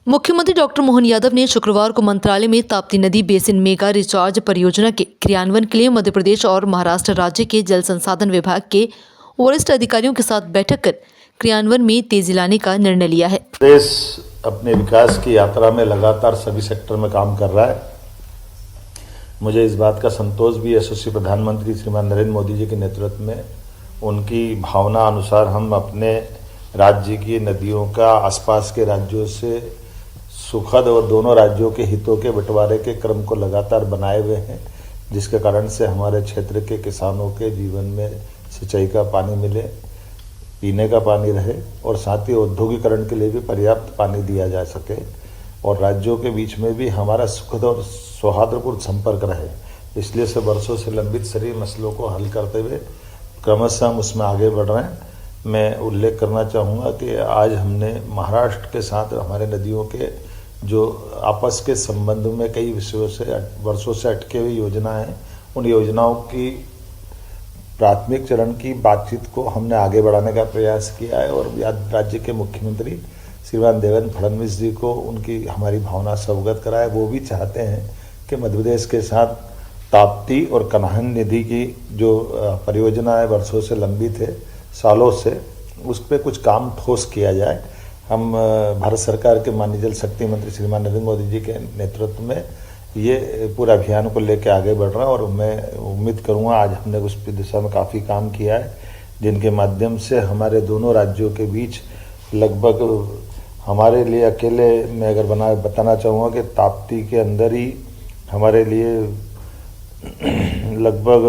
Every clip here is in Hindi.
मुख्यमंत्री डॉक्टर मोहन यादव ने शुक्रवार को मंत्रालय में ताप्ती नदी बेसिन मेगा रिचार्ज परियोजना के क्रियान्वयन के लिए मध्य प्रदेश और महाराष्ट्र राज्य के जल संसाधन विभाग के वरिष्ठ अधिकारियों के साथ बैठक कर क्रियान्वयन में तेजी लाने का निर्णय लिया है। देश अपने विकास की यात्रा में लगातार सभी सेक्टर में काम कर रहा है। मुझे इस बात का संतोष भी यशस्वी प्रधानमंत्री श्रीमान नरेंद्र मोदी जी के नेतृत्व में उनकी भावना अनुसार हम अपने राज्य की नदियों का आसपास के राज्यों से सुखद और दोनों राज्यों के हितों के बंटवारे के क्रम को लगातार बनाए हुए हैं, जिसके कारण से हमारे क्षेत्र के किसानों के जीवन में सिंचाई का पानी मिले, पीने का पानी रहे और साथ ही औद्योगिकरण के लिए भी पर्याप्त पानी दिया जा सके और राज्यों के बीच में भी हमारा सुखद और सौहार्दपूर्ण संपर्क रहे। इसलिए से वर्षों से लंबित सभी मसलों को हल करते हुए क्रमशः हम उसमें आगे बढ़ रहे हैं। मैं उल्लेख करना चाहूँगा कि आज हमने महाराष्ट्र के साथ हमारे नदियों के जो आपस के संबंध में कई विषयों से वर्षों से अटके हुई योजना है, उन योजनाओं की प्राथमिक चरण की बातचीत को हमने आगे बढ़ाने का प्रयास किया है और राज्य के मुख्यमंत्री श्रीमान देवेंद्र फडणवीस जी को उनकी हमारी भावना से अवगत कराए। वो भी चाहते हैं कि मध्य प्रदेश के साथ ताप्ती और कन्हान नदी की जो परियोजना है वर्षों से लंबित है, सालों से, उस पर कुछ काम ठोस किया जाए। हम भारत सरकार के माननीय जल शक्ति मंत्री श्रीमान नरेंद्र मोदी जी के नेतृत्व में ये पूरा अभियान को लेकर आगे बढ़ रहा है और मैं उम्मीद करूँगा आज हमने उस दिशा में काफ़ी काम किया है, जिनके माध्यम से हमारे दोनों राज्यों के बीच लगभग हमारे लिए अकेले मैं अगर बताना चाहूँगा कि ताप्ती के अंदर ही हमारे लिए लगभग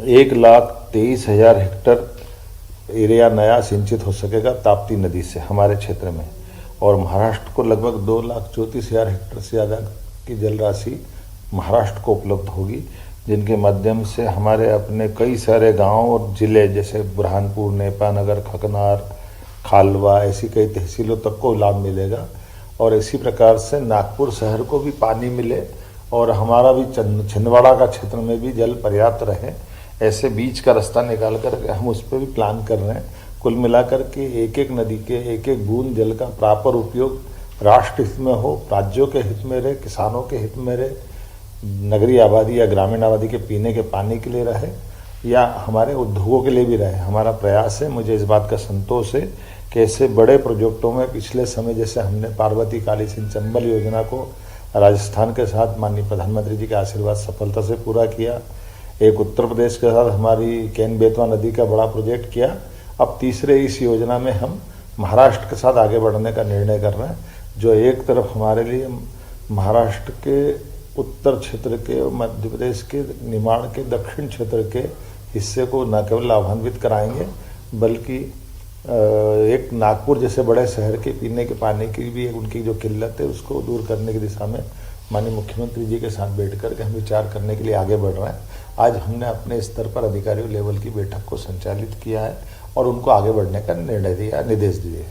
1,23,000 हेक्टर एरिया नया सिंचित हो सकेगा ताप्ती नदी से हमारे क्षेत्र में, और महाराष्ट्र को लगभग 2,34,000 हेक्टर से ज़्यादा की जल राशि महाराष्ट्र को उपलब्ध होगी, जिनके माध्यम से हमारे अपने कई सारे गांव और जिले जैसे बुरहानपुर, नेपानगर, खकनार, खालवा, ऐसी कई तहसीलों तक को लाभ मिलेगा और इसी प्रकार से नागपुर शहर को भी पानी मिले और हमारा भी छिंदवाड़ा का क्षेत्र में भी जल पर्याप्त रहे। ऐसे बीच का रास्ता निकाल कर हम उस पर भी प्लान कर रहे हैं। कुल मिलाकर के एक एक नदी के एक एक बूंद जल का प्रॉपर उपयोग राष्ट्र हित में हो, राज्यों के हित में रहे, किसानों के हित में रहे, नगरीय आबादी या ग्रामीण आबादी के पीने के पानी के लिए रहे या हमारे उद्योगों के लिए भी रहे। हमारा प्रयास है। मुझे इस बात का संतोष है कि ऐसे बड़े प्रोजेक्टों में पिछले समय जैसे हमने पार्वती काली सिंह चंबल योजना को राजस्थान के साथ माननीय प्रधानमंत्री जी के आशीर्वाद सफलता से पूरा किया, एक उत्तर प्रदेश के साथ हमारी केन बेतवा नदी का बड़ा प्रोजेक्ट किया। अब तीसरे इस योजना में हम महाराष्ट्र के साथ आगे बढ़ने का निर्णय कर रहे हैं, जो एक तरफ हमारे लिए महाराष्ट्र के उत्तर क्षेत्र के, मध्य प्रदेश के निमाड़ के दक्षिण क्षेत्र के हिस्से को न केवल लाभान्वित कराएंगे बल्कि एक नागपुर जैसे बड़े शहर के पीने के पानी की भी उनकी जो किल्लत है उसको दूर करने की दिशा में माननीय मुख्यमंत्री जी के साथ बैठकर के हम विचार करने के लिए आगे बढ़ रहे हैं। आज हमने अपने स्तर पर अधिकारियों लेवल की बैठक को संचालित किया है और उनको आगे बढ़ने का निर्देश दिए।